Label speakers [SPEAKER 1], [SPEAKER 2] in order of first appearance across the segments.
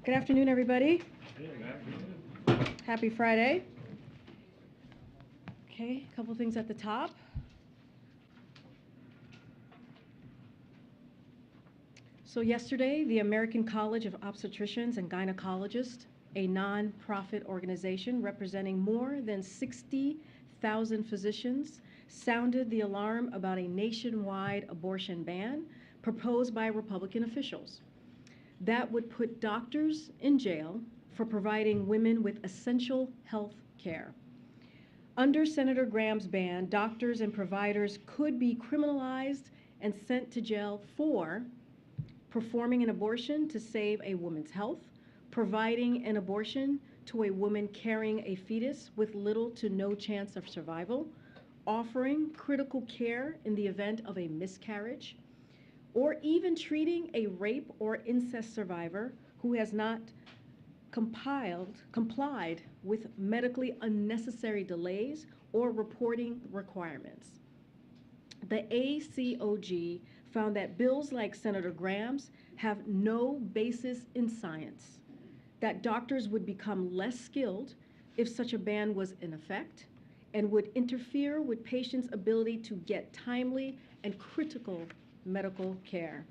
[SPEAKER 1] Good afternoon, everybody. Happy Friday. Okay, a couple things at the top. So yesterday, the American College of Obstetricians and Gynecologists, a non-profit organization representing more than 60,000 physicians, sounded the alarm about a nationwide abortion ban proposed by Republican officials that would put doctors in jail for providing women with essential health care. Under Senator Graham's ban, doctors and providers could be criminalized and sent to jail for performing an abortion to save a woman's health, providing an abortion to a woman carrying a fetus with little to no chance of survival, offering critical care in the event of a miscarriage, or even treating a rape or incest survivor who has not complied with medically unnecessary delays or reporting requirements. The ACOG found that bills like Senator Graham's have no basis in science, that doctors would become less skilled if such a ban was in effect, and would interfere with patients' ability to get timely and critical medical care.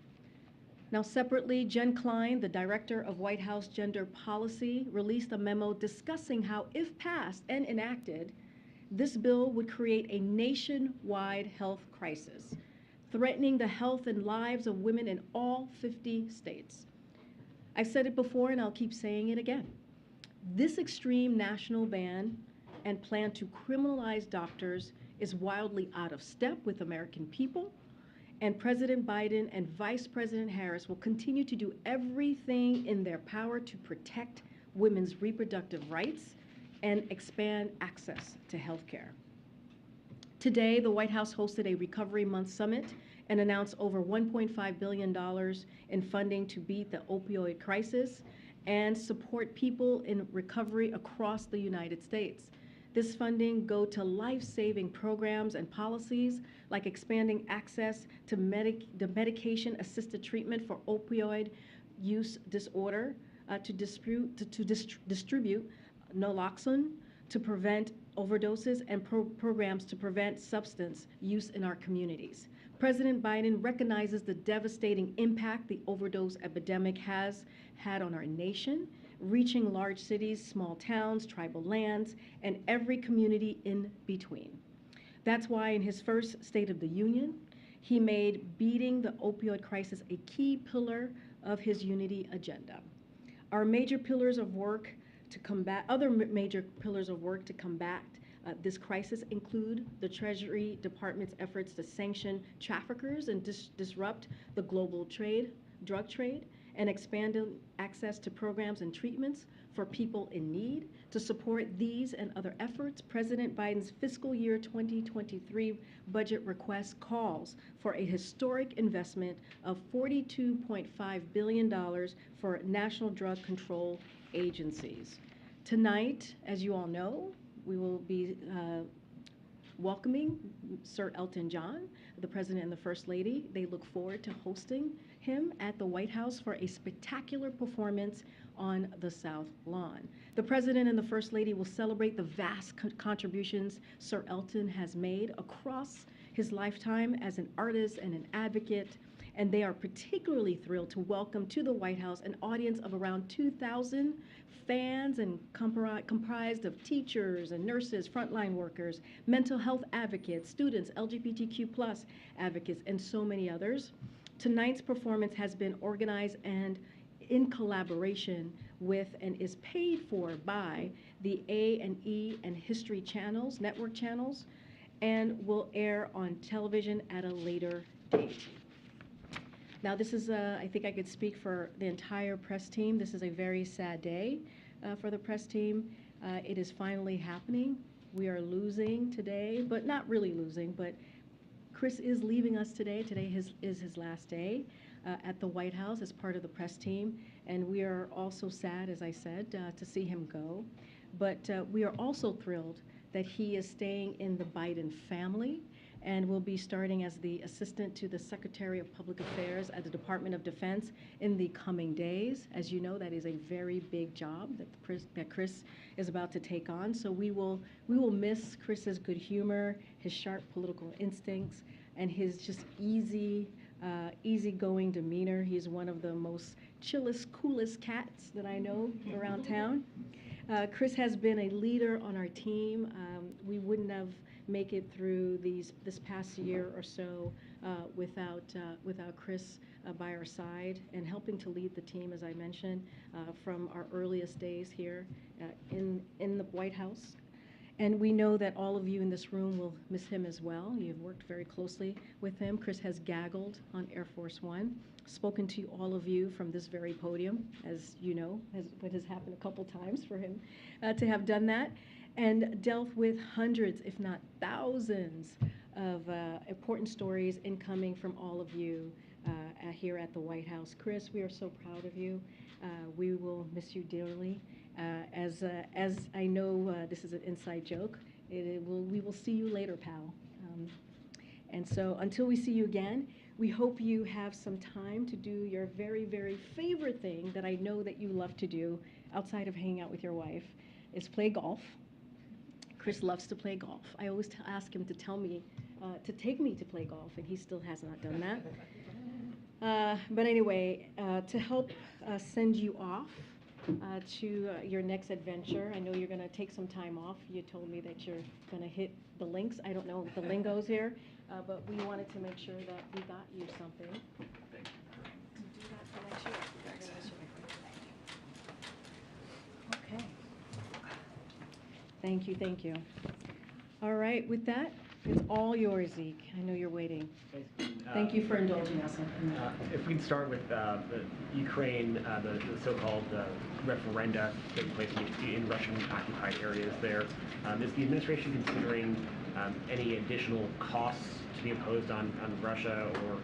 [SPEAKER 1] Now, separately, Jen Klein, the director of White House Gender Policy, released a memo discussing how, if passed and enacted, this bill would create a nationwide health crisis, threatening the health and lives of women in all 50 states. I've said it before and I'll keep saying it again. This extreme national ban and plan to criminalize doctors is wildly out of step with American people, and President Biden and Vice President Harris will continue to do everything in their power to protect women's reproductive rights and expand access to health care. Today, the White House hosted a Recovery Month Summit and announced over $1.5 billion in funding to beat the opioid crisis and support people in recovery across the United States. This funding go to life-saving programs and policies like expanding access to the medication-assisted treatment for opioid use disorder, to distribute naloxone, to prevent overdoses, and programs to prevent substance use in our communities. President Biden recognizes the devastating impact the overdose epidemic has had on our nation, reaching large cities, small towns, tribal lands, and every community in between. That's why in his first State of the Union, He made beating the opioid crisis a key pillar of his unity agenda. Our major pillars of work to combat, other major pillars of work to combat this crisis include the Treasury Department's efforts to sanction traffickers and disrupt the global drug trade, and expand access to programs and treatments for people in need. To support these and other efforts, President Biden's fiscal year 2023 budget request calls for a historic investment of $42.5 billion for national drug control agencies. Tonight, as you all know, we will be welcoming Sir Elton John, the President and the First Lady. They look forward to hosting him at the White House for a spectacular performance on the South Lawn. The President and the First Lady will celebrate the vast contributions Sir Elton has made across his lifetime as an artist and an advocate, and they are particularly thrilled to welcome to the White House an audience of around 2,000 fans and comprised of teachers and nurses, frontline workers, mental health advocates, students, LGBTQ+ advocates, and so many others. Tonight's performance has been organized and in collaboration with and is paid for by the A&E and History channels, network channels, and will air on television at a later date. Now, this is, I think I could speak for the entire press team. This is a very sad day for the press team. It is finally happening. We are losing today, but not really losing, but Chris is leaving us today. Today is his last day at the White House as part of the press team, and we are also sad, as I said, to see him go. But we are also thrilled that he is staying in the Biden family and will be starting as the assistant to the Secretary of Public Affairs at the Department of Defense in the coming days. As you know, that is a very big job that Chris is about to take on. So we will miss Chris's good humor, his sharp political instincts, and his just easygoing demeanor. He's one of the most chillest, coolest cats that I know around town. Chris has been a leader on our team. We wouldn't have make it through this past year or so without Chris by our side and helping to lead the team, as I mentioned, from our earliest days here in the White House. And we know that all of you in this room will miss him as well. You've worked very closely with him. Chris has gaggled on Air Force One, spoken to all of you from this very podium, as you know, what has happened a couple times for him to have done that, and dealt with hundreds, if not thousands, of important stories incoming from all of you here at the White House. Chris, we are so proud of you. We will miss you dearly. As I know, this is an inside joke. We will see you later, pal. And so until we see you again, we hope you have some time to do your very, very favorite thing that I know that you love to do outside of hanging out with your wife, is play golf. Chris loves to play golf. I always ask him to tell me, to take me to play golf, and he still has not done that. But anyway, to help send you off to your next adventure, I know you're going to take some time off. You told me that you're going to hit the links. I don't know the lingos here, but we wanted to make sure that we got you something. To do that for next year. Okay. Thank you, thank you. All right, with that, it's all yours, Zeke. I know you're waiting. Thank you for indulging us.
[SPEAKER 2] If we can start with the Ukraine, the so-called referenda taking place in Russian-occupied areas there. Is the administration considering any additional costs to be imposed on Russia or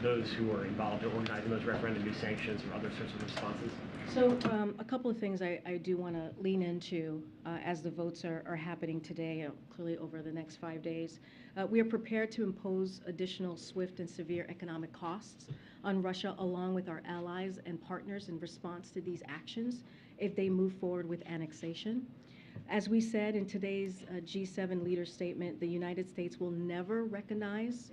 [SPEAKER 2] those who are involved in organizing those referenda, new sanctions or other sorts of responses?
[SPEAKER 1] So a couple of things I do want to lean into as the votes are happening today, clearly over the next 5 days. We are prepared to impose additional swift and severe economic costs on Russia along with our allies and partners in response to these actions if they move forward with annexation. As we said in today's G7 leader statement, the United States will never recognize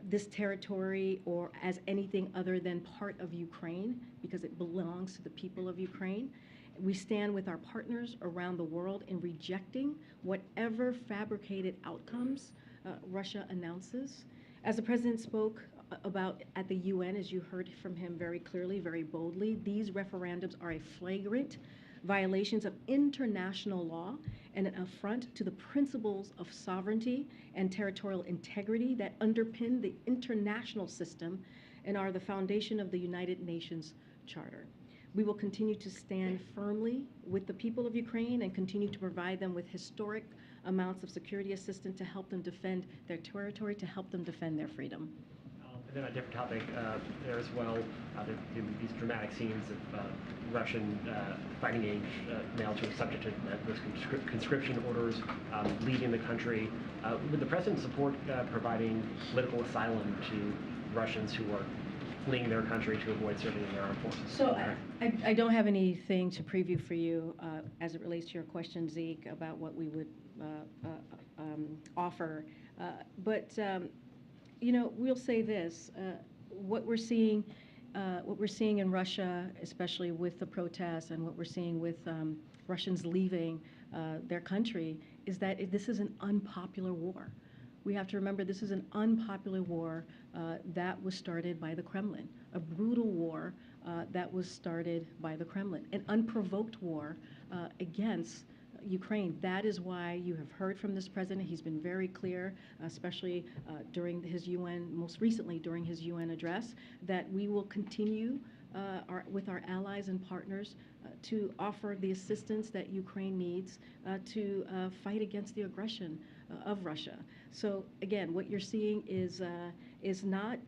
[SPEAKER 1] this territory or as anything other than part of Ukraine because it belongs to the people of Ukraine. We stand with our partners around the world in rejecting whatever fabricated outcomes Russia announces. As the president spoke about at the UN, as you heard from him very clearly, very boldly, these referendums are a flagrant violations of international law and an affront to the principles of sovereignty and territorial integrity that underpin the international system and are the foundation of the United Nations Charter. We will continue to stand firmly with the people of Ukraine and continue to provide them with historic amounts of security assistance to help them defend their territory, to help them defend their freedom.
[SPEAKER 2] And then on a different topic there as well, these dramatic scenes of Russian fighting age males who are subject to those conscription orders leaving the country. Would the president support providing political asylum to Russians who are fleeing their country to avoid serving in their armed forces?
[SPEAKER 1] So I don't have anything to preview for you as it relates to your question, Zeke, about what we would offer. But you know, we'll say this: what we're seeing in Russia, especially with the protests, and what we're seeing with Russians leaving their country, is that this is an unpopular war. We have to remember this is an unpopular war that was started by the Kremlin, a brutal war that was started by the Kremlin, an unprovoked war against Ukraine. That is why you have heard from this president. He's been very clear, especially during his UN, most recently during his UN address, that we will continue with our allies and partners to offer the assistance that Ukraine needs to fight against the aggression of Russia. So again, what you're seeing is not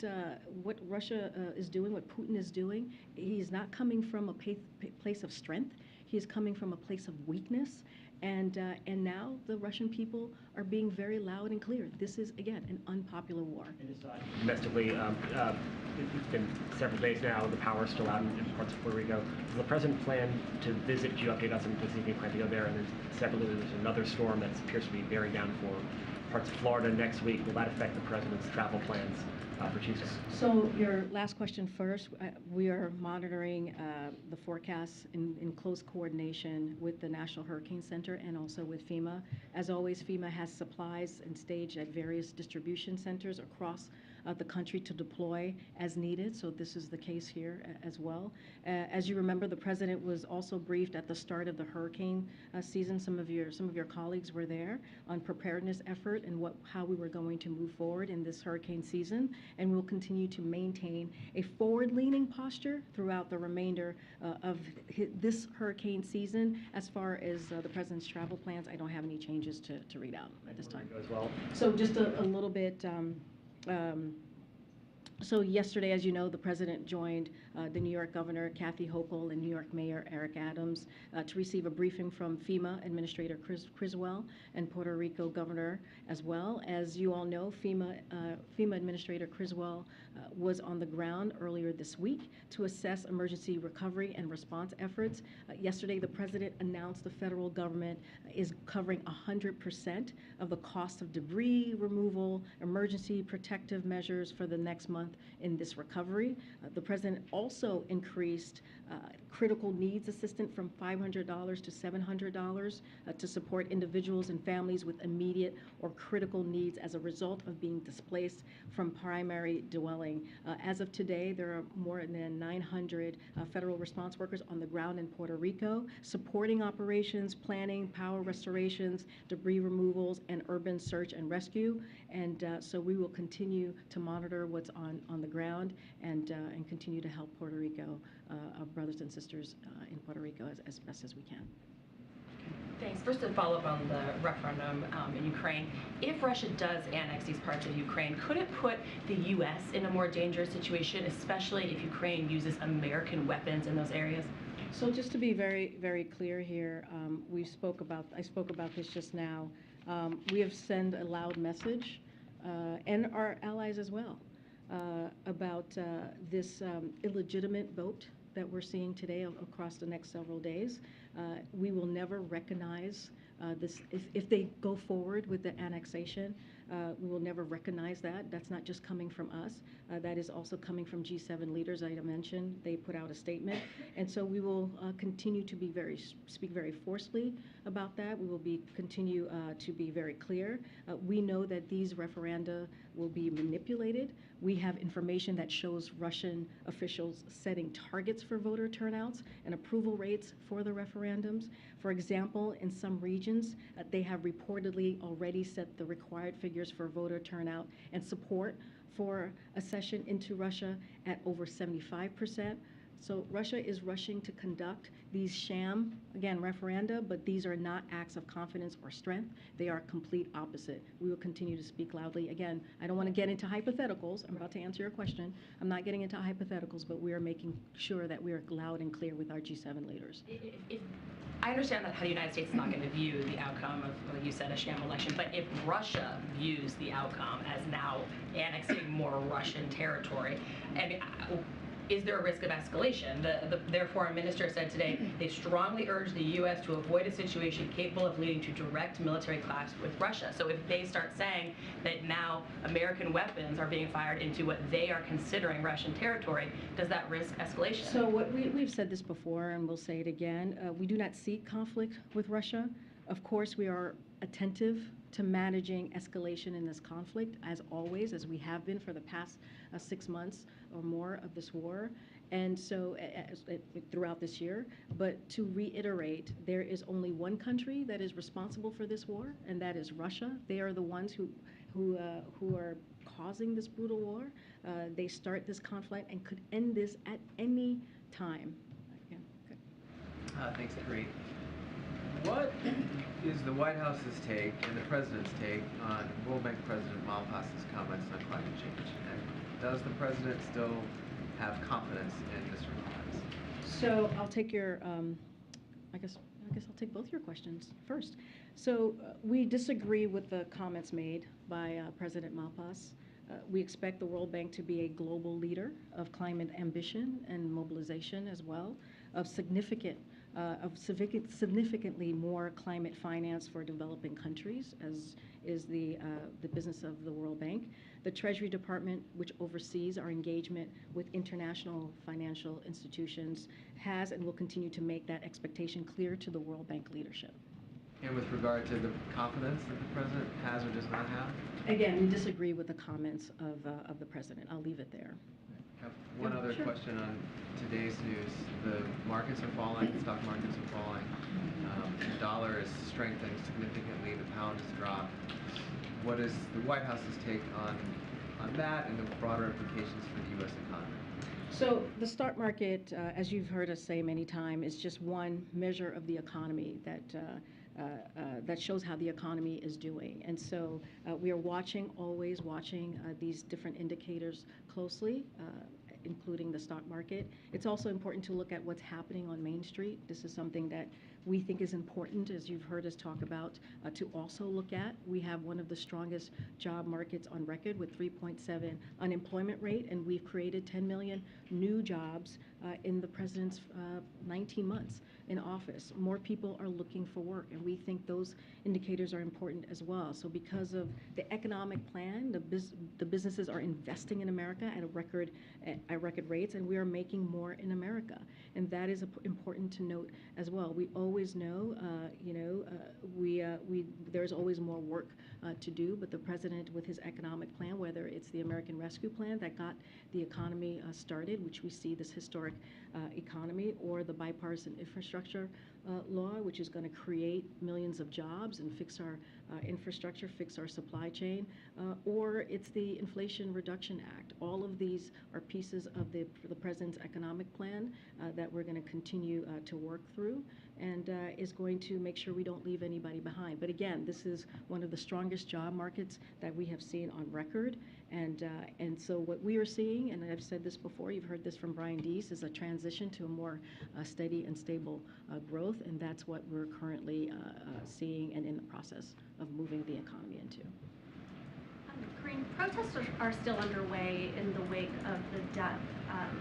[SPEAKER 1] what Russia is doing, what Putin is doing. He's not coming from a place of strength. He is coming from a place of weakness. And now the Russian people are being very loud and clear. This is, again, an unpopular war.
[SPEAKER 2] Domestically, it's been several days now. The power is still out in parts of Puerto Rico. Does the president plan to visit? Could you update us on does he plan to go there? And then separately, there's another storm that appears to be bearing down for parts of Florida next week. Will that affect the president's travel plans for Tuesday?
[SPEAKER 1] So your last question first. We are monitoring the forecasts in close coordination with the National Hurricane Center and also with FEMA. As always, FEMA has supplies and staged at various distribution centers across the country to deploy as needed. So this is the case here as well. As you remember, the president was also briefed at the start of the hurricane season. Some of your colleagues were there on preparedness effort and how we were going to move forward in this hurricane season. And we'll continue to maintain a forward-leaning posture throughout the remainder of this hurricane season. As far as the president's travel plans, I don't have any changes to read out at this time.
[SPEAKER 2] As well.
[SPEAKER 1] So just a little bit. So yesterday, as you know, the president joined the New York Governor Kathy Hochul and New York Mayor Eric Adams to receive a briefing from FEMA Administrator Criswell and Puerto Rico Governor as well. As you all know, FEMA Administrator Criswell was on the ground earlier this week to assess emergency recovery and response efforts. Yesterday, the president announced the federal government is covering 100% of the cost of debris removal, emergency protective measures for the next month in this recovery. The president also increased critical needs assistance from $500 to $700 to support individuals and families with immediate or critical needs as a result of being displaced from primary dwelling. As of today, there are more than 900 federal response workers on the ground in Puerto Rico supporting operations, planning, power restorations, debris removals, and urban search and rescue. And so we will continue to monitor what's on the ground and continue to help Puerto Rico, our brothers and sisters in Puerto Rico as best as we can.
[SPEAKER 3] Thanks. First, to follow up on the referendum in Ukraine, if Russia does annex these parts of Ukraine, could it put the U.S. in a more dangerous situation, especially if Ukraine uses American weapons in those areas?
[SPEAKER 1] So just to be very, very clear here, I spoke about this just now. We have sent a loud message, and our allies as well, about this illegitimate vote that we're seeing today across the next several days. We will never recognize this if they go forward with the annexation. We will never recognize that. That's not just coming from us. That is also coming from G7 leaders. I mentioned they put out a statement, and so we will continue to speak very forcefully about that. We will continue to be very clear. We know that these referenda will be manipulated. We have information that shows Russian officials setting targets for voter turnouts and approval rates for the referendums. For example, in some regions, they have reportedly already set the required figures for voter turnout and support for a session into Russia at over 75%. So Russia is rushing to conduct these sham, again, referenda, but these are not acts of confidence or strength. They are complete opposite. We will continue to speak loudly. Again, I don't want to get into hypotheticals. I'm about to answer your question. I'm not getting into hypotheticals, but we are making sure that we are loud and clear with our G7 leaders.
[SPEAKER 3] I understand that how the United States is not going to view the outcome of, like you said, a sham election, but if Russia views the outcome as now annexing more Russian territory, and is there a risk of escalation? Their foreign minister said today they strongly urge the U.S. to avoid a situation capable of leading to direct military clash with Russia. So if they start saying that now American weapons are being fired into what they are considering Russian territory, does that risk escalation?
[SPEAKER 1] So what we've said this before, and we'll say it again, we do not seek conflict with Russia. Of course, we are attentive to managing escalation in this conflict, as always, as we have been for the past 6 months or more of this war, and so throughout this year. But to reiterate, there is only one country that is responsible for this war, and that is Russia. They are the ones who are causing this brutal war. They start this conflict and could end this at any time. Yeah, okay.
[SPEAKER 4] Thanks, Karine. What is the White House's take and the President's take on World Bank President Malpass's comments on climate change? And does the President still have confidence in this response?
[SPEAKER 1] So I'll take your, I guess I'll take both your questions first. So we disagree with the comments made by President Malpass. We expect the World Bank to be a global leader of climate ambition and mobilization as well, of significantly more climate finance for developing countries, as is the business of the World Bank. The Treasury Department, which oversees our engagement with international financial institutions, has and will continue to make that expectation clear to the World Bank leadership.
[SPEAKER 4] And with regard to the confidence that the President has or does not have?
[SPEAKER 1] Again, we disagree with the comments of the President. I'll leave it there.
[SPEAKER 4] I have one other question on today's news. The markets are falling, the stock markets are falling. The dollar is strengthening significantly, the pound has dropped. What is the White House's take on that and the broader implications for the U.S. economy?
[SPEAKER 1] So the stock market, as you've heard us say many times, is just one measure of the economy that shows how the economy is doing. And so we are always watching these different indicators closely, including the stock market. It's also important to look at what's happening on Main Street. This is something that we think is important, as you've heard us talk about, to also look at. We have one of the strongest job markets on record with 3.7 unemployment rate, and we've created 10 million new jobs in the president's 19 months in office. More people are looking for work, and we think those indicators are important as well. So because of the economic plan, the businesses are investing in America at record rates, and we are making more in America. And that is important to note as well. We always know, there's always more work to do, but the president, with his economic plan, whether it's the American Rescue Plan that got the economy started, which we see this historic economy, or the bipartisan infrastructure law, which is going to create millions of jobs and fix our infrastructure, fix our supply chain, or it's the Inflation Reduction Act. All of these are pieces of the president's economic plan that we're going to continue to work through, and is going to make sure we don't leave anybody behind. But again, this is one of the strongest job markets that we have seen on record, and so what we are seeing, and I've said this before, you've heard this from Brian Deese, is a transition to a more steady and stable growth, and that's what we're currently seeing and in the process of moving the economy into.
[SPEAKER 5] Karine, protests are still underway in the wake of the death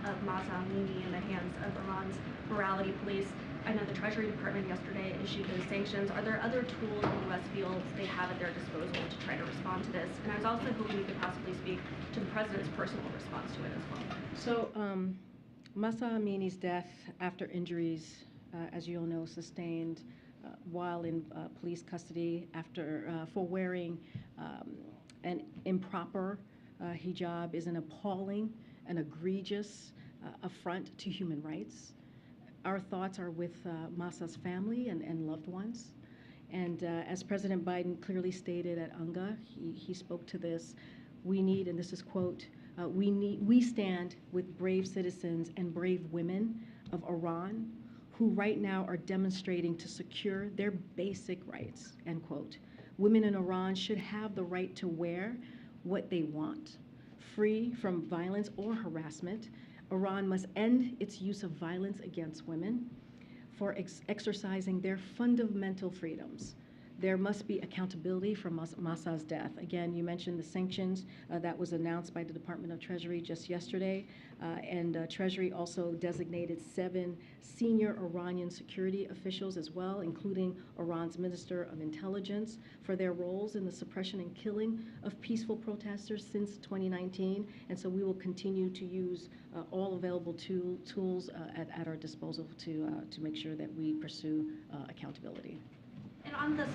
[SPEAKER 5] of Mahsa Amini in the hands of Iran's morality police. I know the Treasury Department yesterday issued those sanctions. Are there other tools the U.S. feels they have at their disposal to try to respond to this? And I was also hoping you could possibly speak to the President's personal response to it as well.
[SPEAKER 1] So, Masa Amini's death after injuries, as you all know, sustained while in police custody for wearing an improper hijab is an appalling and egregious affront to human rights. Our thoughts are with Masa's family and loved ones. And as President Biden clearly stated at UNGA, he spoke to this, we need, and this is quote, we stand with brave citizens and brave women of Iran who right now are demonstrating to secure their basic rights, end quote. Women in Iran should have the right to wear what they want, free from violence or harassment. Iran must end its use of violence against women for exercising their fundamental freedoms. There must be accountability for Masa's death. Again, you mentioned the sanctions that was announced by the Department of Treasury just yesterday, and Treasury also designated 7 senior Iranian security officials as well, including Iran's Minister of Intelligence, for their roles in the suppression and killing of peaceful protesters since 2019. And so we will continue to use all available tools at our disposal to make sure that we pursue accountability.
[SPEAKER 5] And on this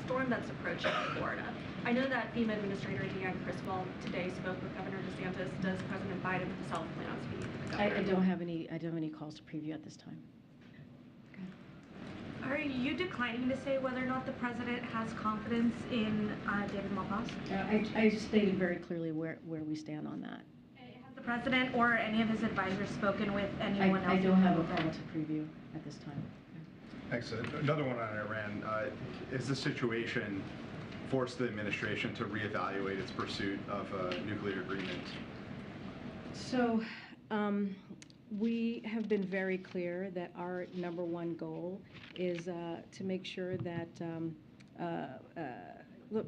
[SPEAKER 5] storm that's approaching Florida, I know that FEMA Administrator Deanne Criswell today spoke with Governor DeSantis. Does President Biden himself plan on speaking with the governor?
[SPEAKER 1] I don't have any calls to preview at this time.
[SPEAKER 6] Are you declining to say whether or not the president has confidence in David Malpass?
[SPEAKER 1] I stated very clearly where we stand on that.
[SPEAKER 6] Has the president or any of his advisors spoken with anyone else?
[SPEAKER 1] I don't have a call to preview at this time.
[SPEAKER 7] Thanks. Another one on Iran. Is the situation forced the administration to reevaluate its pursuit of a nuclear agreement?
[SPEAKER 1] So we have been very clear that our #1 goal is to make sure that, look,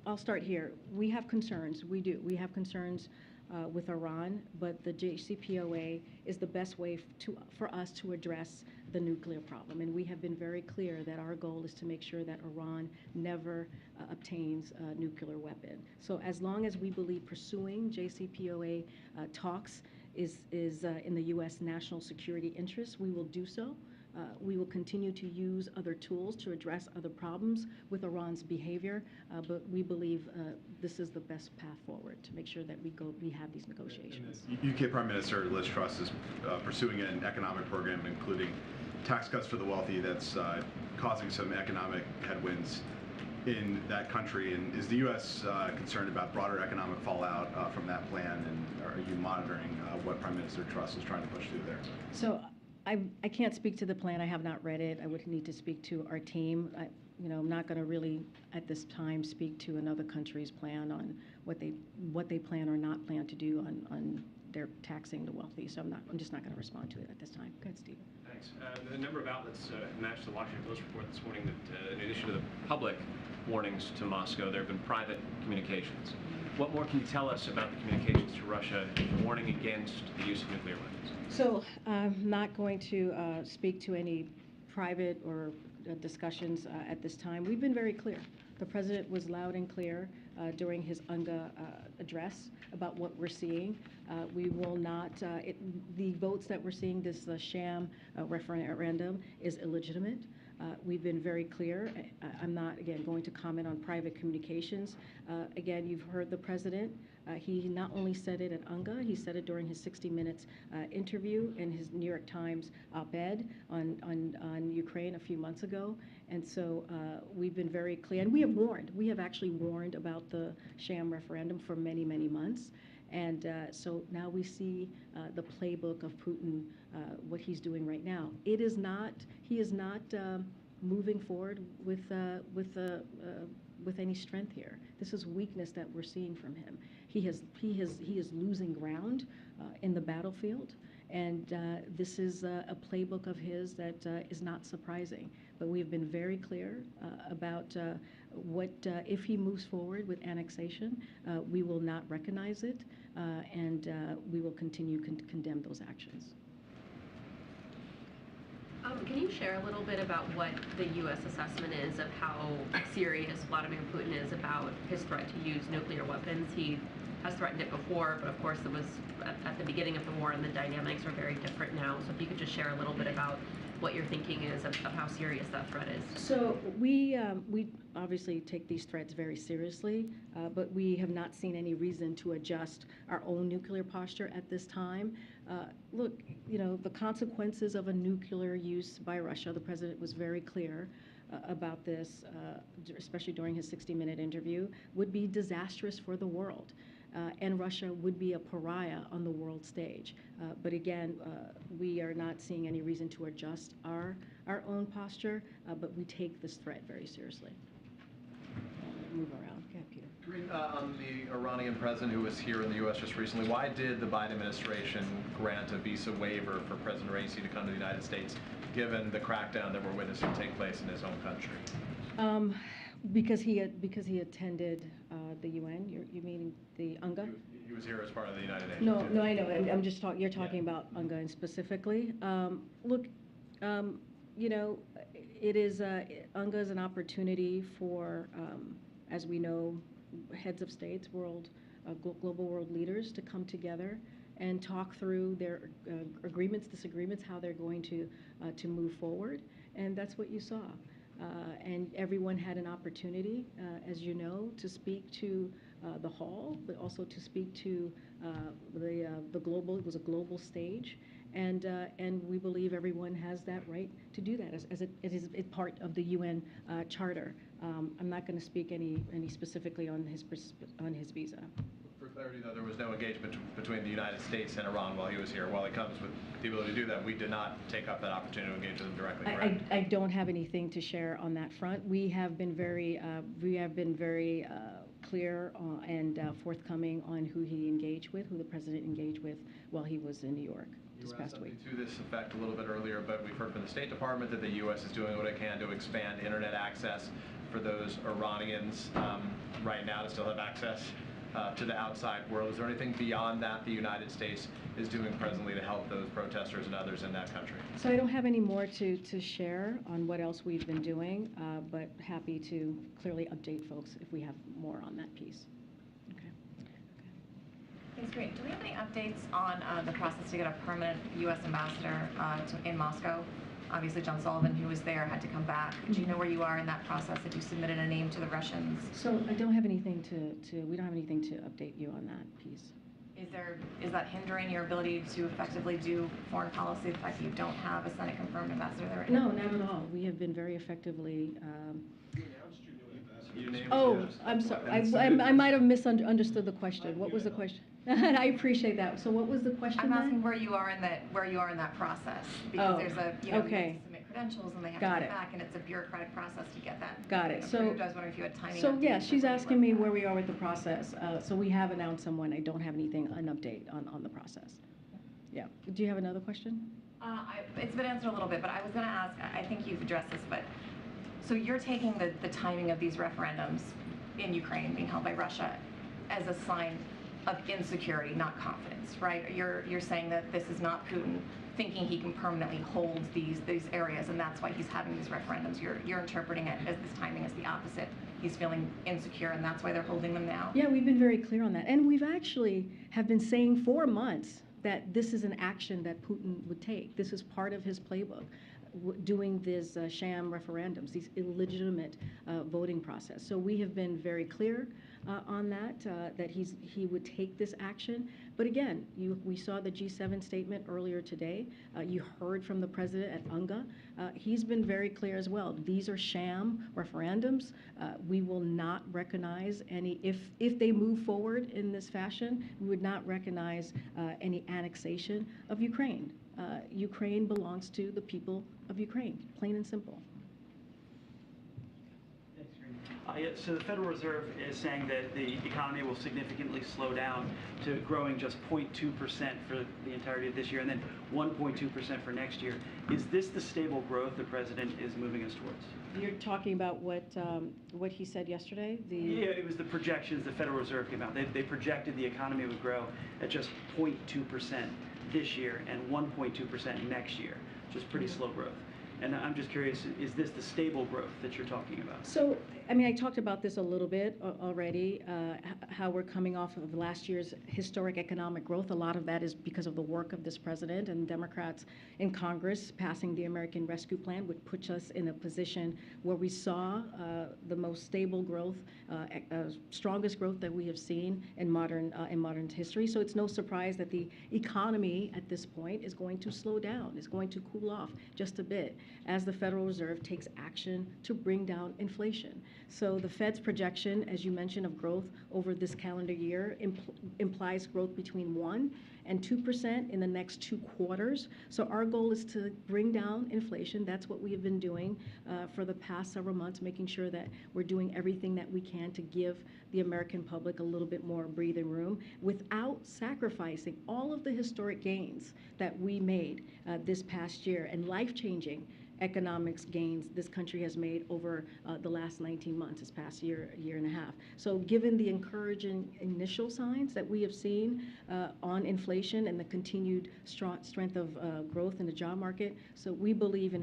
[SPEAKER 1] I'll start here. We have concerns. We do. We have concerns with Iran, but the JCPOA is the best way for us to address the nuclear problem. And we have been very clear that our goal is to make sure that Iran never obtains a nuclear weapon. So as long as we believe pursuing JCPOA talks is in the U.S. national security interest, we will do so. We will continue to use other tools to address other problems with Iran's behavior, but we believe this is the best path forward to make sure that we have these negotiations.
[SPEAKER 7] And the UK Prime Minister Liz Truss is pursuing an economic program including tax cuts for the wealthy that's causing some economic headwinds in that country. And is the U.S. Concerned about broader economic fallout from that plan, and are you monitoring what Prime Minister Truss is trying to push through there?
[SPEAKER 1] So I can't speak to the plan. I have not read it. I would need to speak to our team. I'm not going to really, at this time, speak to another country's plan on what they plan or not plan to do on their taxing the wealthy. So I'm just not going to respond to it at this time. Go ahead, Steve.
[SPEAKER 8] Thanks. A number of outlets matched the Washington Post report this morning that in addition to the public warnings to Moscow, there have been private communications. What more can you tell us about the communications to Russia warning against the use of nuclear weapons?
[SPEAKER 1] So I'm not going to speak to any private or discussions at this time. We've been very clear. The president was loud and clear during his UNGA address about what we're seeing. We will not, the votes that we're seeing, this sham referendum is illegitimate. We've been very clear. I'm not, again, going to comment on private communications. Again, you've heard the president. He not only said it at UNGA, he said it during his 60 Minutes interview in his New York Times op-ed on Ukraine a few months ago. And so we've been very clear. And we have warned. We have actually warned about the sham referendum for many, many months. And so now we see the playbook of Putin, what he's doing right now. He is not moving forward with any strength here. This is weakness that we're seeing from him. He is losing ground in the battlefield, and this is a playbook of his that is not surprising. But we have been very clear about what if he moves forward with annexation, we will not recognize it, and we will continue to condemn those actions.
[SPEAKER 3] Can you share a little bit about what the U.S. assessment is of how serious Vladimir Putin is about his threat to use nuclear weapons? He has threatened it before, but of course it was at the beginning of the war, and the dynamics are very different now. So if you could just share a little bit about what your thinking is of how serious that threat is.
[SPEAKER 1] So we obviously take these threats very seriously, but we have not seen any reason to adjust our own nuclear posture at this time. Look, the consequences of a nuclear use by Russia, the president was very clear about this, especially during his 60-minute interview, would be disastrous for the world. And Russia would be a pariah on the world stage. But again, we are not seeing any reason to adjust our own posture, but we take this threat very seriously. Move around. Yeah, Peter.
[SPEAKER 9] Karine, on the Iranian president who was here in the U.S. just recently, why did the Biden administration grant a visa waiver for President Raisi to come to the United States, given the crackdown that we're witnessing take place in his own country?
[SPEAKER 1] Because he attended the UN. You mean the UNGA?
[SPEAKER 9] He was here as part of the United Nations.
[SPEAKER 1] No, I know. I'm just talking. You're talking about UNGA specifically. Look, it is UNGA is an opportunity for, as we know, heads of states, global world leaders to come together and talk through their agreements, disagreements, how they're going to move forward, and that's what you saw. And everyone had an opportunity, as you know, to speak to the hall, but also to speak to the global. It was a global stage, and we believe everyone has that right to do that as it is part of the UN Charter. I'm not going to speak any specifically on his visa.
[SPEAKER 9] For clarity, though, there was no engagement between the United States and Iran while he was here. While he comes with the ability to do that, we did not take up that opportunity to engage with him directly. Correct?
[SPEAKER 1] I don't have anything to share on that front. We have been very clear and forthcoming on who he engaged with, who the president engaged with while he was in New York this past week.
[SPEAKER 9] To this effect a little bit earlier, but we've heard from the State Department that the U.S. is doing what it can to expand internet access for those Iranians right now to still have access to the outside world. Is there anything beyond that the United States is doing presently to help those protesters and others in that country?
[SPEAKER 1] So I don't have any more to share on what else we've been doing, but happy to clearly update folks if we have more on that piece. Okay.
[SPEAKER 10] Thanks, great. Do we have any updates on the process to get a permanent U.S. ambassador in Moscow? Obviously, John Sullivan, who was there, had to come back. Do you know where you are in that process? Have you submitted a name to the Russians?
[SPEAKER 1] So I don't have anything we don't have anything to update you on that piece.
[SPEAKER 10] Is that hindering your ability to effectively do foreign policy, the fact that you don't have a Senate-confirmed ambassador there right
[SPEAKER 1] now?
[SPEAKER 10] No,
[SPEAKER 1] not at all. We have been very effectively.
[SPEAKER 9] You named
[SPEAKER 1] I'm sorry. I might have misunderstood the question. What was the question? I appreciate that. So what was the question?
[SPEAKER 10] I'm asking where you are in that process, because there's a you have to submit credentials and they have to come back, and it's a bureaucratic process to get that.
[SPEAKER 1] Got it.
[SPEAKER 10] Approved.
[SPEAKER 1] So
[SPEAKER 10] I was wondering if you had timing.
[SPEAKER 1] So yeah, she's asking me where we are with the process. So we have announced someone. I don't have an update on the process. Yeah. Do you have another question?
[SPEAKER 10] It's been answered a little bit, but I was going to ask. I think you've addressed this, but so you're taking the timing of these referendums in Ukraine being held by Russia as a sign of insecurity, not confidence, right? You're saying that this is not Putin thinking he can permanently hold these areas, and that's why he's having these referendums. You're interpreting it as this timing as the opposite. He's feeling insecure, and that's why they're holding them now.
[SPEAKER 1] Yeah, we've been very clear on that, and we've actually have been saying for months that this is an action that Putin would take. This is part of his playbook, doing these sham referendums, these illegitimate voting process. So we have been very clear on that he would take this action. But again, we saw the G7 statement earlier today. You heard from the president at UNGA. He's been very clear as well. These are sham referendums. We will not recognize any, if they move forward in this fashion, we would not recognize any annexation of Ukraine. Ukraine belongs to the people of Ukraine, plain and simple.
[SPEAKER 11] So the Federal Reserve is saying that the economy will significantly slow down to growing just 0.2% for the entirety of this year and then 1.2% for next year. Is this the stable growth the president is moving us towards?
[SPEAKER 1] You're talking about what he said yesterday?
[SPEAKER 11] Yeah, it was the projections the Federal Reserve came out. They projected the economy would grow at just 0.2% this year and 1.2% next year, which is pretty slow growth. And I'm just curious, is this the stable growth that you're talking about?
[SPEAKER 1] So, I mean, I talked about this a little bit already, how we're coming off of last year's historic economic growth. A lot of that is because of the work of this president and Democrats in Congress passing the American Rescue Plan, which puts us in a position where we saw the most stable growth, strongest growth that we have seen in modern history. So it's no surprise that the economy at this point is going to slow down, is going to cool off just a bit as the Federal Reserve takes action to bring down inflation. So the Fed's projection, as you mentioned, of growth over this calendar year implies growth between 1% and 2% in the next 2 quarters. So our goal is to bring down inflation. That's what we have been doing for the past several months, making sure that we're doing everything that we can to give the American public a little bit more breathing room without sacrificing all of the historic gains that we made this past year and life-changing economics gains this country has made over the last 19 months, this past year and a half. So given the encouraging initial signs that we have seen on inflation and the continued strength of growth in the job market, so we believe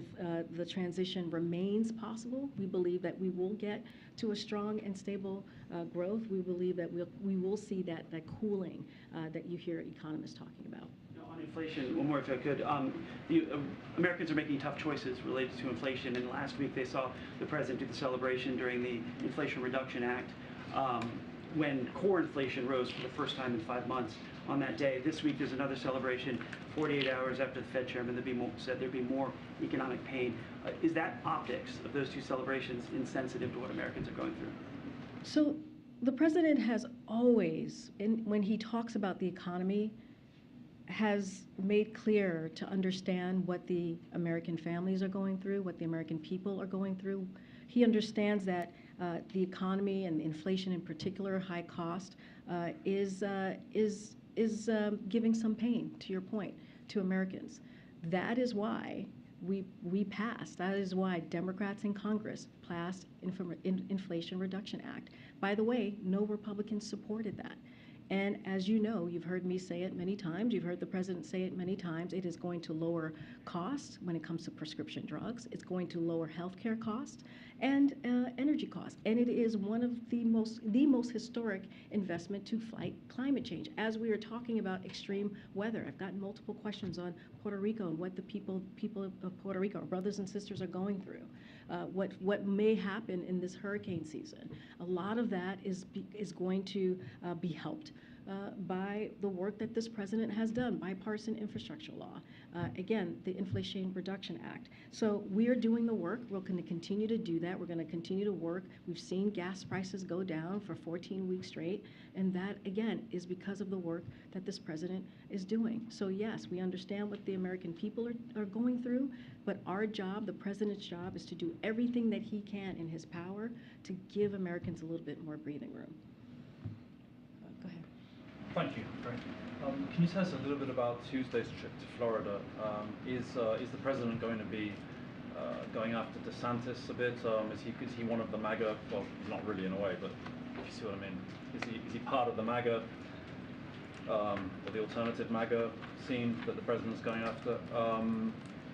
[SPEAKER 1] the transition remains possible. We believe that we will get to a strong and stable growth. We believe that we will see that cooling that you hear economists talking about.
[SPEAKER 11] On inflation, one more if I could. Americans are making tough choices related to inflation, and last week they saw the president do the celebration during the Inflation Reduction Act when core inflation rose for the first time in 5 months on that day. This week there's another celebration 48 hours after the Fed chairman said there'd be more economic pain. Is that optics of those two celebrations insensitive to what Americans are going through?
[SPEAKER 1] So the president has always, when he talks about the economy, has made clear to understand what the American families are going through, what the American people are going through. He understands that the economy and inflation in particular, high cost, is giving some pain, to your point, to Americans. That is why we passed. That is why Democrats in Congress passed Inflation Reduction Act. By the way, no Republicans supported that. And as you know, you've heard me say it many times, you've heard the president say it many times, it is going to lower costs when it comes to prescription drugs. It's going to lower healthcare costs and energy costs. And it is one of the most historic investment to fight climate change. As we are talking about extreme weather, I've gotten multiple questions on Puerto Rico and what the people of Puerto Rico, our brothers and sisters, are going through. What may happen in this hurricane season. A lot of that is going to be helped by the work that this president has done, bipartisan infrastructure law, again, the Inflation Reduction Act. So we are doing the work. We're going to continue to do that. We're going to continue to work. We've seen gas prices go down for 14 weeks straight, and that, again, is because of the work that this president is doing. So yes, we understand what the American people are going through, but our job, the president's job, is to do everything that he can in his power to give Americans a little bit more breathing room. Go ahead.
[SPEAKER 12] Thank you. Can you tell us a little bit about Tuesday's trip to Florida? Is the president going to be going after DeSantis a bit? Is he one of the MAGA? Well, not really in a way, but you see what I mean. Is he part of the MAGA or the alternative MAGA scene that the president's going after?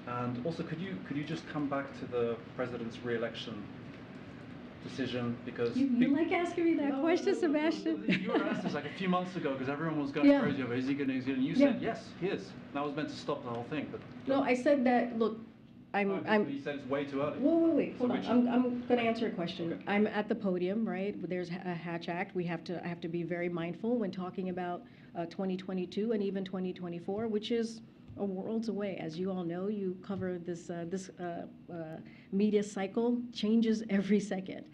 [SPEAKER 12] And also, could you just come back to the president's re-election decision? Because
[SPEAKER 1] you like asking me that question, Sebastian?
[SPEAKER 12] You were asked this like a few months ago because everyone was going crazy over is he going to? And you said yes, he is. That was meant to stop the whole thing. But
[SPEAKER 1] no, I said that. Look,
[SPEAKER 12] you said it's way too early.
[SPEAKER 1] Wait, hold on. I'm going to answer a question. Okay. I'm at the podium, right? There's a Hatch Act. I have to be very mindful when talking about 2022 and even 2024, which is a worlds away. As you all know, you cover this media cycle, changes every second.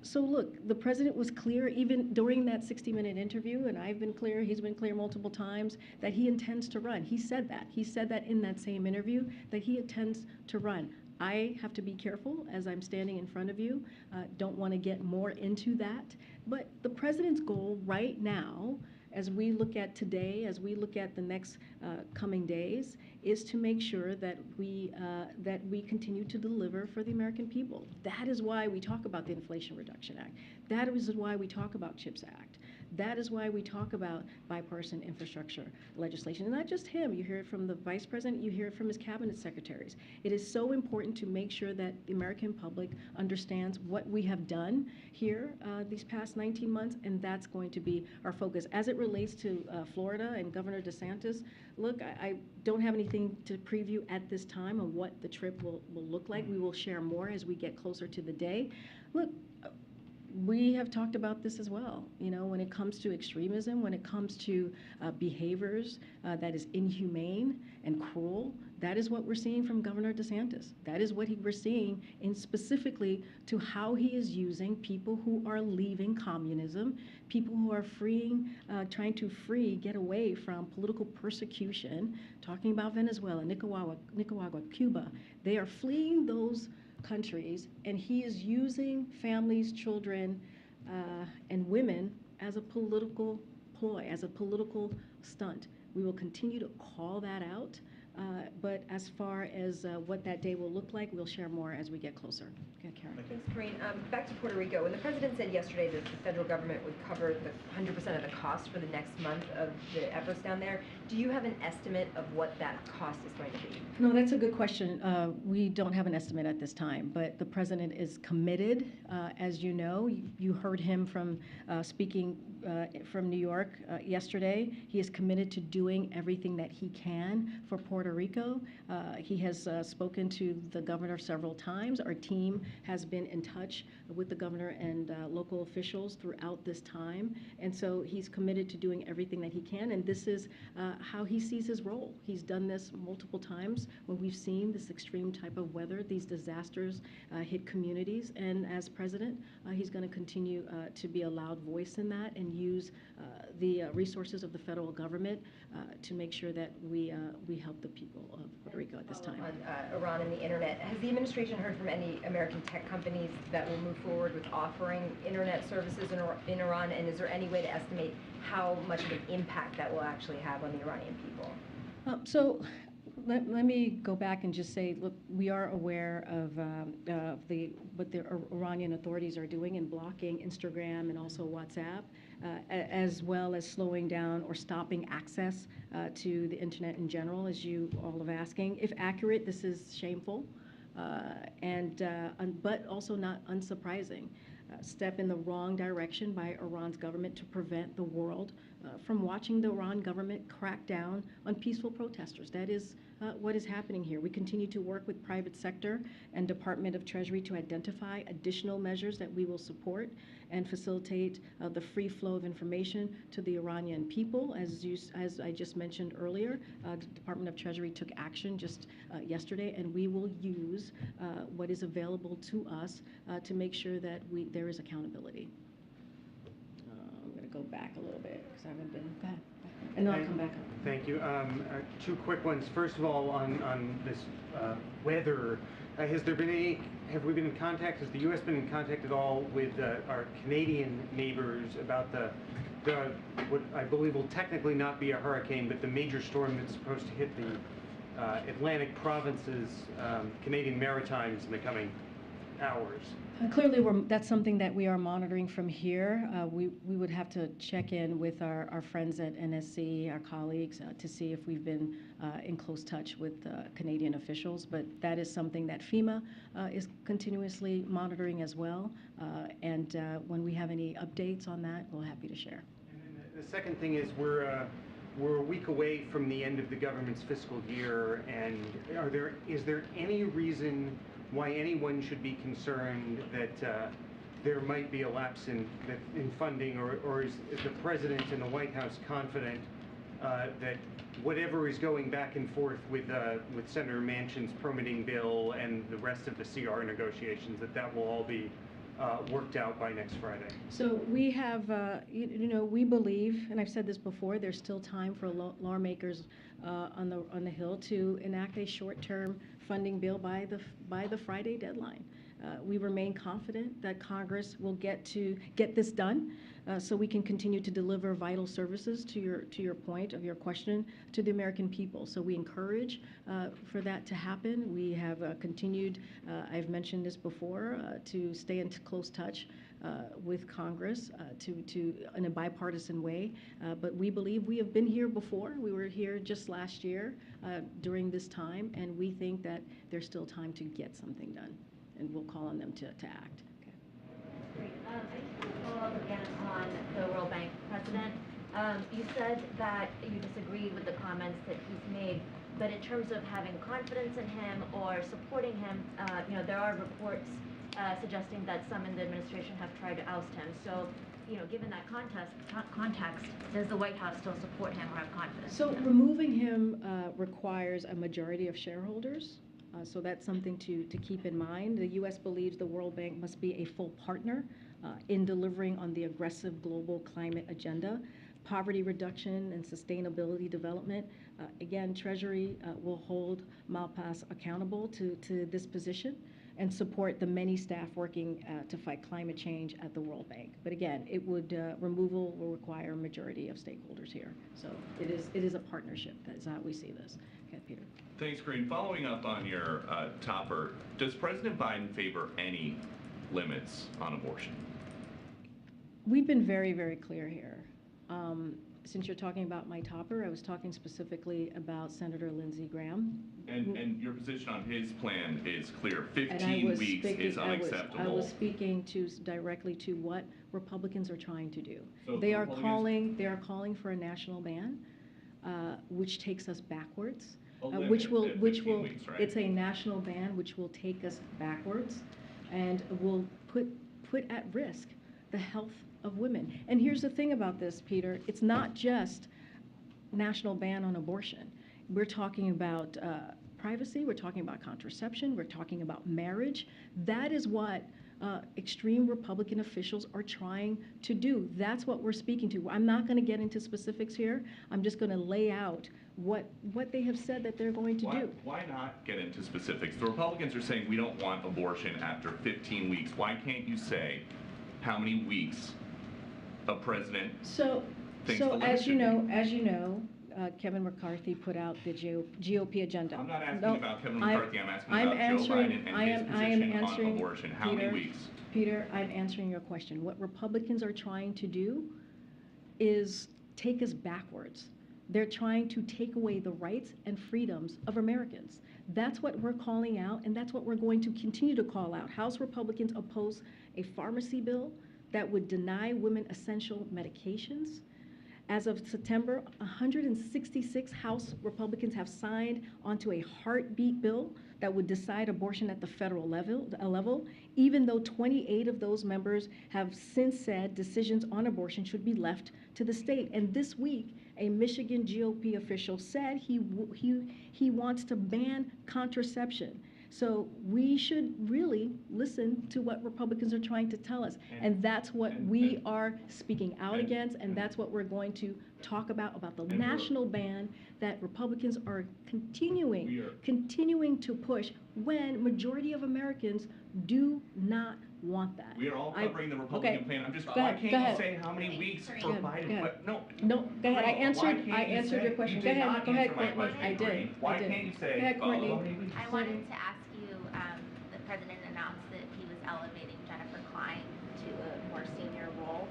[SPEAKER 1] So look, the president was clear even during that 60-minute interview, and I've been clear, he's been clear multiple times, that he intends to run. He said that. He said that in that same interview, that he intends to run. I have to be careful as I'm standing in front of you. Don't want to get more into that. But the president's goal right now, as we look at today, as we look at the next coming days, is to make sure that we continue to deliver for the American people. That is why we talk about the Inflation Reduction Act. That is why we talk about CHIPS Act. That is why we talk about bipartisan infrastructure legislation. And not just him, you hear it from the vice president, you hear it from his cabinet secretaries. It is so important to make sure that the American public understands what we have done here these past 19 months, and that's going to be our focus. As it relates to Florida and Governor DeSantis, look, I don't have anything to preview at this time on what the trip will look like. We will share more as we get closer to the day. Look, we have talked about this as well. You know, when it comes to extremism, when it comes to behaviors that is inhumane and cruel, that is what we're seeing from Governor DeSantis. That is what we're seeing in specifically to how he is using people who are leaving communism, people who are freeing, trying to get away from political persecution, talking about Venezuela, Nicaragua, Cuba. They are fleeing those countries, and he is using families, children, and women as a political ploy, as a political stunt. We will continue to call that out, but as far as what that day will look like, we'll share more as we get closer. Okay, Karen.
[SPEAKER 13] Thanks, Karine. Back to Puerto Rico. When the president said yesterday that the federal government would cover the 100% of the cost for the next month of the efforts down there, do you have an estimate of what that cost is going to be?
[SPEAKER 1] No, that's a good question. We don't have an estimate at this time, but the president is committed. As you know, you heard him from speaking from New York yesterday. He is committed to doing everything that he can for Puerto Rico. He has spoken to the governor several times. Our team has been in touch with the governor and local officials throughout this time, and so he's committed to doing everything that he can, and this is how he sees his role. He's done this multiple times when we've seen this extreme type of weather, these disasters hit communities, and as president, he's going to continue to be a loud voice in that and use the resources of the federal government to make sure that we help the people of Puerto Rico at this time.
[SPEAKER 13] On Iran and the internet, has the administration heard from any American tech companies that will move forward with offering internet services in Iran, and is there any way to estimate how much of an impact that will actually have on the Iranian people?
[SPEAKER 1] So let me go back and just say, look, we are aware of what the Iranian authorities are doing in blocking Instagram and also WhatsApp, as well as slowing down or stopping access to the internet in general, as you all are asking. If accurate, this is shameful, but also not unsurprising. Step in the wrong direction by Iran's government to prevent the world from watching the Iran government crack down on peaceful protesters. That is what is happening here. We continue to work with private sector and Department of Treasury to identify additional measures that we will support and facilitate the free flow of information to the Iranian people. As I just mentioned earlier, the Department of Treasury took action just yesterday, and we will use what is available to us to make sure that there is accountability. I'm going to go back a little bit because I haven't been. Go ahead. And then I'll come back up.
[SPEAKER 14] Thank you. Two quick ones. First of all, on this weather, have we been in contact, has the U.S. been in contact at all with our Canadian neighbors about what I believe will technically not be a hurricane, but the major storm that's supposed to hit the Atlantic provinces, Canadian Maritimes in the coming hours?
[SPEAKER 1] Clearly, that's something that we are monitoring from here. We would have to check in with our friends at NSC, our colleagues, to see if we've been in close touch with Canadian officials. But that is something that FEMA is continuously monitoring as well. And when we have any updates on that, we're happy to share.
[SPEAKER 14] And then the second thing is we're a week away from the end of the government's fiscal year, and is there any reason why anyone should be concerned that there might be a lapse in funding, or is the President and the White House confident that whatever is going back and forth with Senator Manchin's permitting bill and the rest of the CR negotiations, that will all be worked out by next Friday?
[SPEAKER 1] So we have, we believe, and I've said this before, there's still time for lawmakers on the Hill to enact a short-term funding bill by the Friday deadline. We remain confident that Congress will get this done. so we can continue to deliver vital services to your point of your question to the American people. So we encourage for that to happen. We have continued, I've mentioned this before, to stay in close touch with Congress in a bipartisan way. But we believe we have been here before. We were here just last year during this time, and we think that there's still time to get something done, and we'll call on them to act.
[SPEAKER 15] Great. I just want to follow up again on the World Bank president. You said that you disagree with the comments that he's made, but in terms of having confidence in him or supporting him, there are reports suggesting that some in the administration have tried to oust him. So, given that context, does the White House still support him or have confidence?
[SPEAKER 1] So removing him requires a majority of shareholders. So that's something to keep in mind. The U.S. believes the World Bank must be a full partner in delivering on the aggressive global climate agenda, poverty reduction, and sustainability development. Again, Treasury will hold Malpass accountable to this position and support the many staff working to fight climate change at the World Bank. But again, removal will require a majority of stakeholders here. So it is a partnership. That's how we see this. Okay, Peter.
[SPEAKER 16] Thanks, Karine. Following up on your topper, does President Biden favor any limits on abortion?
[SPEAKER 1] We've been very, very clear here. Since you're talking about my topper, I was talking specifically about Senator Lindsey Graham.
[SPEAKER 16] And your position on his plan is clear. 15 weeks is unacceptable.
[SPEAKER 1] I was speaking directly to what Republicans are trying to do.
[SPEAKER 16] So
[SPEAKER 1] they are calling for a national ban, which takes us backwards. Which will weeks, right? It's a national ban which will take us backwards and will put at risk the health of women. And here's the thing about this, Peter, it's not just national ban on abortion. We're talking about privacy, we're talking about contraception, we're talking about marriage. That is what extreme Republican officials are trying to do. That's what we're speaking to. I'm not going to get into specifics here. I'm just going to lay out what they have said that they're going to do.
[SPEAKER 16] Why not get into specifics? The Republicans are saying we don't want abortion after 15 weeks. Why can't you say how many weeks a president thinks the limit should be?
[SPEAKER 1] As you know, Kevin McCarthy put out the GOP agenda.
[SPEAKER 16] I'm not asking about Kevin McCarthy. I'm asking about Joe Biden and his position on abortion. How many weeks?
[SPEAKER 1] Peter, I'm answering your question. What Republicans are trying to do is take us backwards. They're trying to take away the rights and freedoms of Americans. That's what we're calling out, and that's what we're going to continue to call out. House Republicans oppose a pharmacy bill that would deny women essential medications. As of September, 166 House Republicans have signed onto a heartbeat bill that would decide abortion at the federal level, even though 28 of those members have since said decisions on abortion should be left to the state. And this week, a Michigan GOP official said he wants to ban contraception. So we should really listen to what Republicans are trying to tell us. And that's what we are speaking out against, and that's what we're going to talk about the national ban that Republicans are continuing to push when majority of Americans do not want that.
[SPEAKER 16] We are all covering the Republican plan. I'm just,
[SPEAKER 1] why
[SPEAKER 16] can't you say how many weeks for Biden?
[SPEAKER 1] No, go ahead. I answered your question. Go ahead, Courtney. I did.
[SPEAKER 16] Why can't you say,
[SPEAKER 1] go ahead, Courtney.
[SPEAKER 15] I wanted to ask you, the president announced that he was elevating Jennifer Klein to a more senior role.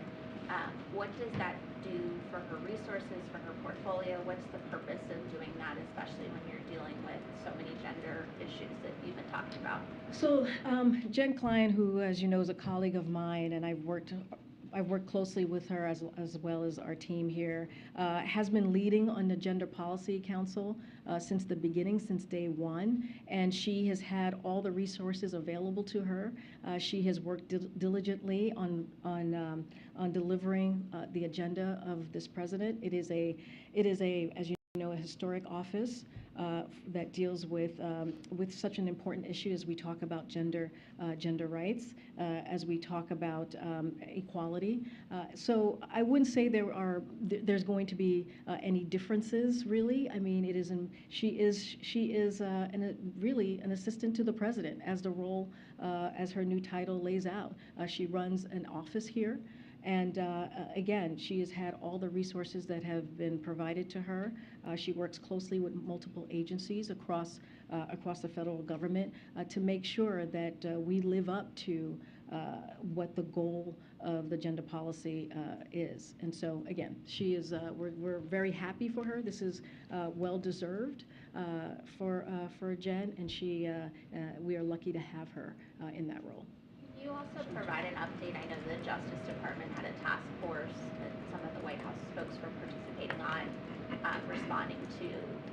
[SPEAKER 15] What does that do for her resources, for her portfolio? What's the purpose of doing that, especially when you're dealing with so many gender issues that you've been talking about?
[SPEAKER 1] So Jen Klein, who, as you know, is a colleague of mine, and I've worked closely with her as well as our team here, has been leading on the Gender Policy Council since the beginning, since day one, and she has had all the resources available to her. She has worked diligently on delivering the agenda of this president. It is a, as you know, a historic office that deals with such an important issue as we talk about gender rights, as we talk about equality. So I wouldn't say there's going to be any differences, really. I mean, she is really an assistant to the president, as the role, as her new title lays out. She runs an office here. And again, she has had all the resources that have been provided to her. She works closely with multiple agencies across the federal government to make sure that we live up to what the goal of the gender policy is. And so again, she is. We're very happy for her. This is well deserved for Jen, and we are lucky to have her in that role.
[SPEAKER 15] Can you also provide an update? I know the Justice Department had a task force that some of the White House folks were participating on, responding to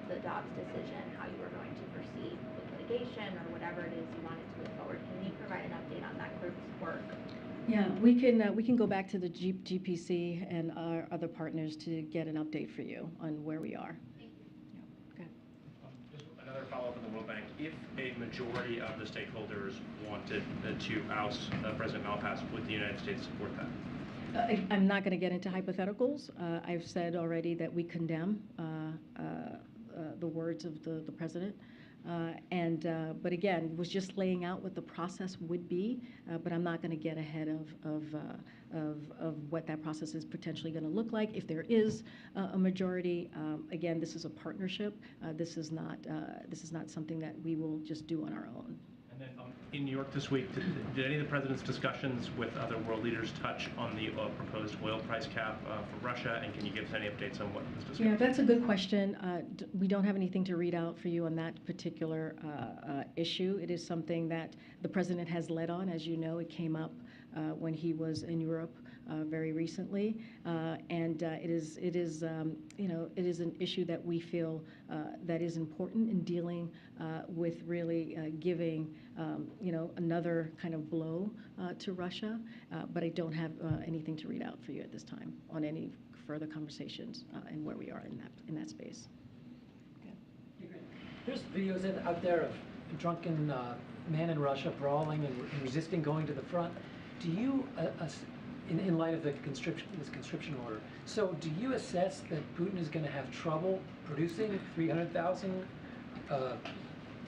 [SPEAKER 15] the Dobbs decision, how you were going to proceed with litigation or whatever it is you wanted to move forward. Can you provide an update on that group's work?
[SPEAKER 1] Yeah, we can go back to the GPC and our other partners to get an update for you on where we are.
[SPEAKER 17] Just another follow-up on the World Bank. If a majority of the stakeholders wanted to oust President Malpass, would the United States support that?
[SPEAKER 1] I'm not going to get into hypotheticals. I've said already that we condemn the words of the president. But again, was just laying out what the process would be, but I'm not going to get ahead of what that process is potentially going to look like. If there is a majority, again, this is a partnership. This is not something that we will just do on our own.
[SPEAKER 17] And then in New York this week, did any of the president's discussions with other world leaders touch on the proposed oil price cap for Russia? And can you give us any updates on what was discussed?
[SPEAKER 1] Yeah, that's a good question. We don't have anything to read out for you on that particular issue. It is something that the president has led on. As you know, it came up when he was in Europe very recently, and it is an issue that we feel that is important in dealing with really giving another kind of blow to Russia. But I don't have anything to read out for you at this time on any further conversations and where we are in that space.
[SPEAKER 18] There's videos out there of drunken men in Russia brawling and resisting going to the front. Do you, in light of this conscription order, so do you assess that Putin is going to have trouble producing 300,000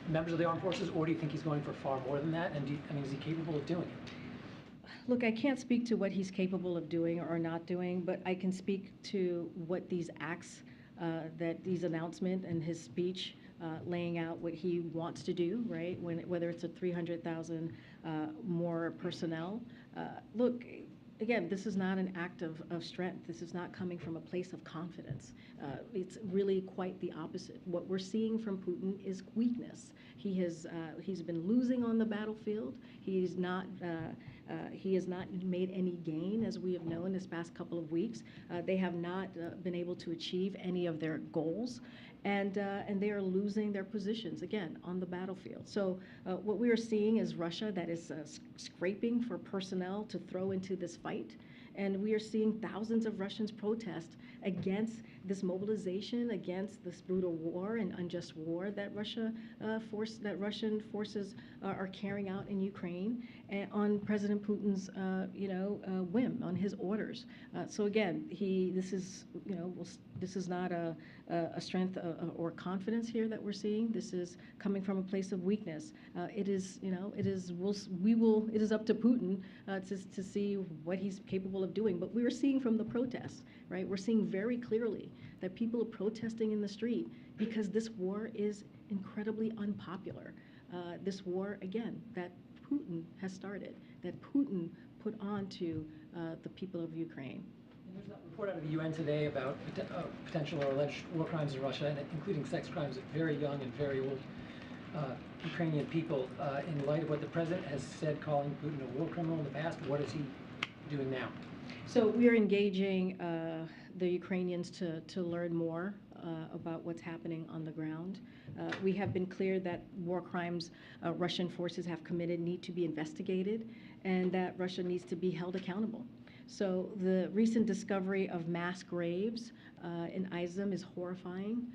[SPEAKER 18] members of the armed forces, or do you think he's going for far more than that? And is he capable of doing it?
[SPEAKER 1] Look, I can't speak to what he's capable of doing or not doing, but I can speak to what these acts, these announcements and his speech laying out what he wants to do, right? Whether it's a 300,000 more personnel. Look, again, this is not an act of strength. This is not coming from a place of confidence. It's really quite the opposite. What we're seeing from Putin is weakness. He's been losing on the battlefield. He has not made any gain, as we have known this past couple of weeks. They have not been able to achieve any of their goals. And they are losing their positions, again, on the battlefield. So what we are seeing is Russia that is scraping for personnel to throw into this fight. And we are seeing thousands of Russians protest against this mobilization, against this brutal war and unjust war that Russian forces are carrying out in Ukraine, and on President Putin's whim, on his orders. So again, this is not a strength or confidence here that we're seeing. This is coming from a place of weakness. It is up to Putin to see what he's capable of doing. But we are seeing from the protests, right? We're seeing very clearly that people are protesting in the street because this war is incredibly unpopular. This war, again, that Putin has started, that Putin put onto the people of Ukraine.
[SPEAKER 18] There's a report out of the UN today about potential or alleged war crimes in Russia, including sex crimes of very young and very old Ukrainian people. In light of what the president has said, calling Putin a war criminal in the past, what is he doing now?
[SPEAKER 1] So we are engaging the Ukrainians to learn more about what's happening on the ground. We have been clear that war crimes Russian forces have committed need to be investigated, and that Russia needs to be held accountable. So the recent discovery of mass graves in Islum is horrifying,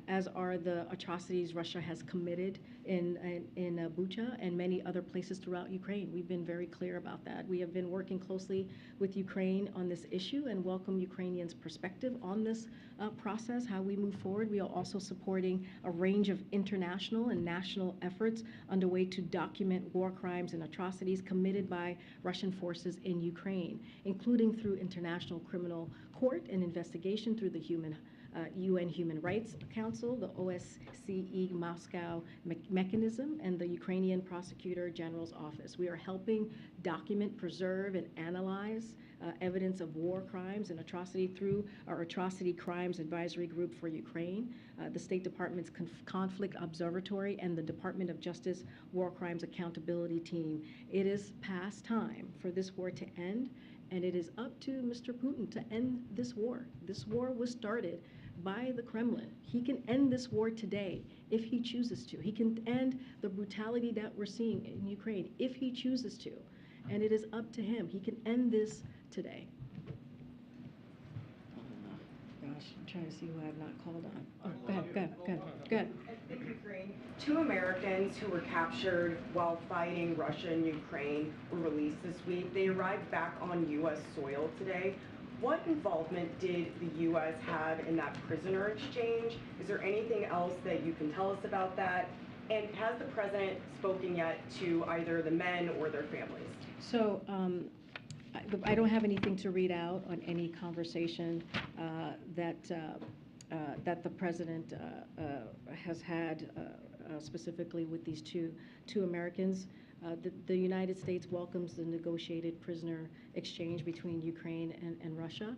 [SPEAKER 1] as are the atrocities Russia has committed in Bucha and many other places throughout Ukraine. We've been very clear about that. We have been working closely with Ukraine on this issue and welcome Ukrainians' perspective on this process, how we move forward. We are also supporting a range of international and national efforts underway to document war crimes and atrocities committed by Russian forces in Ukraine, including through International Criminal Court and investigation through the UN Human Rights Council, the OSCE Moscow mechanism, and the Ukrainian Prosecutor General's Office. We are helping document, preserve, and analyze evidence of war crimes and atrocity through our Atrocity Crimes Advisory Group for Ukraine, the State Department's Conflict Observatory, and the Department of Justice War Crimes Accountability Team. It is past time for this war to end, and it is up to Mr. Putin to end this war. This war was started by the Kremlin. He can end this war today if he chooses to. He can end the brutality that we're seeing in Ukraine if he chooses to. And it is up to him. He can end this today. Gosh, I'm trying to see who I have not called on. Oh, go ahead.
[SPEAKER 19] In Ukraine, 2 Americans who were captured while fighting Russia and Ukraine were released this week. They arrived back on U.S. soil today. What involvement did the U.S. have in that prisoner exchange? Is there anything else that you can tell us about that? And has the president spoken yet to either the men or their families?
[SPEAKER 1] So I don't have anything to read out on any conversation that the president has had specifically with these two Americans. The United States welcomes the negotiated prisoner exchange between Ukraine and Russia,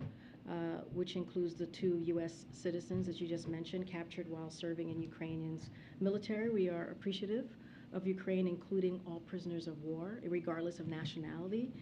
[SPEAKER 1] which includes the 2 U.S. citizens that you just mentioned captured while serving in Ukrainians' military. We are appreciative of Ukraine including all prisoners of war, regardless of nationality,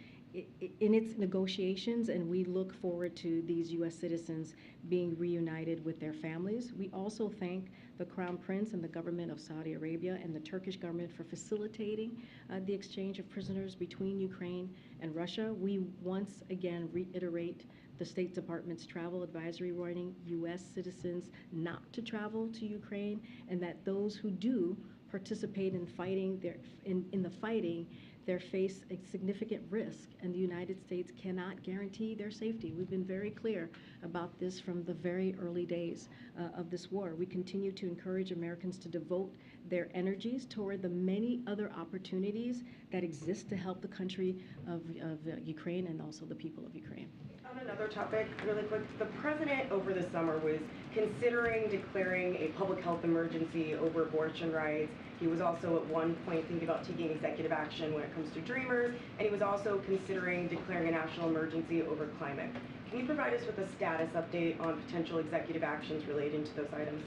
[SPEAKER 1] in its negotiations, and we look forward to these U.S. citizens being reunited with their families. We also thank the Crown Prince and the government of Saudi Arabia and the Turkish government for facilitating the exchange of prisoners between Ukraine and Russia. We once again reiterate the State Department's travel advisory warning U.S. citizens not to travel to Ukraine, and that those who do participate in fighting in the fighting, they face a significant risk, and the United States cannot guarantee their safety. We've been very clear about this from the very early days of this war. We continue to encourage Americans to devote their energies toward the many other opportunities that exist to help the country of Ukraine and also the people of Ukraine.
[SPEAKER 19] On another topic, really quick, the president over the summer was considering declaring a public health emergency over abortion rights. He was also at one point thinking about taking executive action when it comes to Dreamers, and he was also considering declaring a national emergency over climate. Can you provide us with a status update on potential executive actions relating to those items?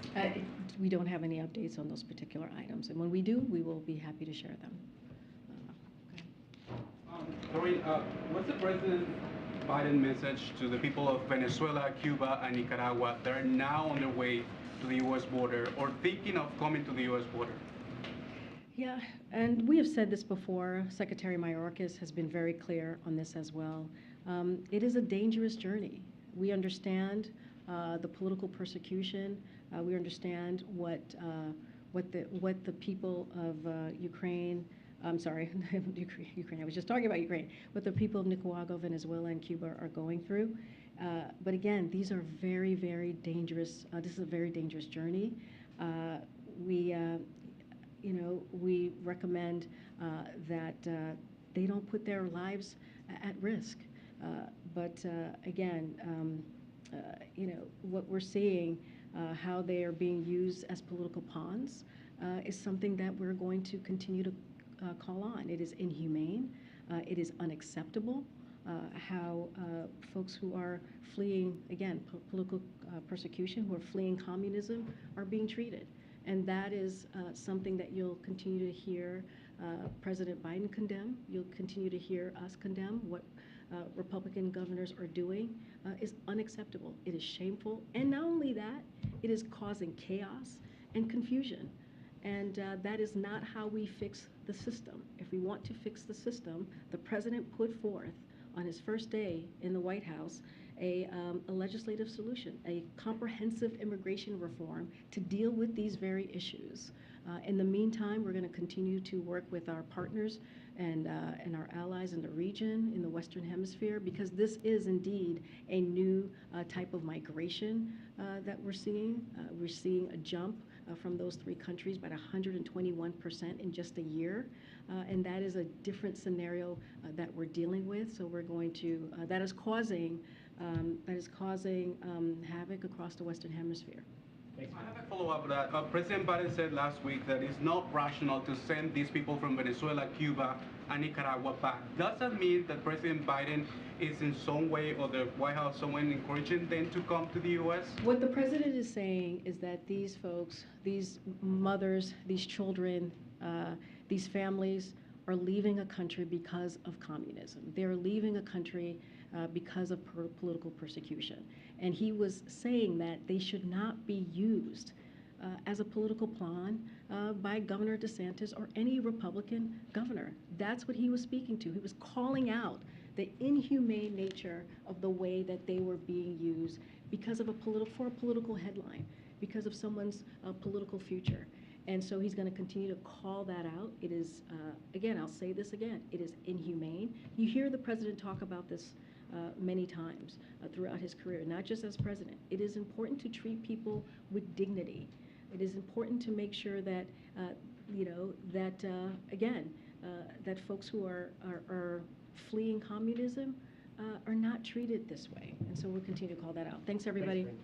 [SPEAKER 1] We don't have any updates on those particular items, and when we do, we will be happy to share them.
[SPEAKER 20] Karine, what's the President Biden message to the people of Venezuela, Cuba, and Nicaragua that are now on their way to the U.S. border or thinking of coming to the U.S. border?
[SPEAKER 1] Yeah, and we have said this before. Secretary Mayorkas has been very clear on this as well. It is a dangerous journey. We understand the political persecution. We understand what the people of Ukraine. I'm sorry, Ukraine. I was just talking about Ukraine. What the people of Nicaragua, Venezuela, and Cuba are going through. But again, these are very, very dangerous. This is a very dangerous journey. We recommend that they don't put their lives at risk. But again, what we're seeing, how they are being used as political pawns, is something that we're going to continue to call on. It is inhumane. It is unacceptable how folks who are fleeing, again, political persecution, who are fleeing communism, are being treated. And that is something that you'll continue to hear President Biden condemn. You'll continue to hear us condemn. What Republican governors are doing is unacceptable. It is shameful. And not only that, it is causing chaos and confusion. And that is not how we fix the system. If we want to fix the system, the president put forth on his first day in the White House a legislative solution, a comprehensive immigration reform to deal with these very issues. In the meantime, we're going to continue to work with our partners and our allies in the region, in the Western Hemisphere, because this is indeed a new type of migration that we're seeing. We're seeing a jump from those three countries by 121% in just a year, and that is a different scenario that we're dealing with. So we're going to that is causing havoc across the Western Hemisphere.
[SPEAKER 20] I have a follow-up to that. President Biden said last week that it's not rational to send these people from Venezuela, Cuba, and Nicaragua back. Does that mean that President Biden is in some way, or the White House, someone encouraging them to come to the U.S.?
[SPEAKER 1] What the president is saying is that these folks, these mothers, these children, these families are leaving a country because of communism. They're leaving a country because of political persecution. And he was saying that they should not be used as a political pawn by Governor DeSantis or any Republican governor. That's what he was speaking to. He was calling out the inhumane nature of the way that they were being used because of for a political headline, because of someone's political future. And so he's going to continue to call that out. It is, again, I'll say this again, it is inhumane. You hear the president talk about this many times throughout his career, not just as president. It is important to treat people with dignity. It is important to make sure that, that folks who are fleeing communism are not treated this way. And so we'll continue to call that out. Thanks, everybody.
[SPEAKER 2] Thanks,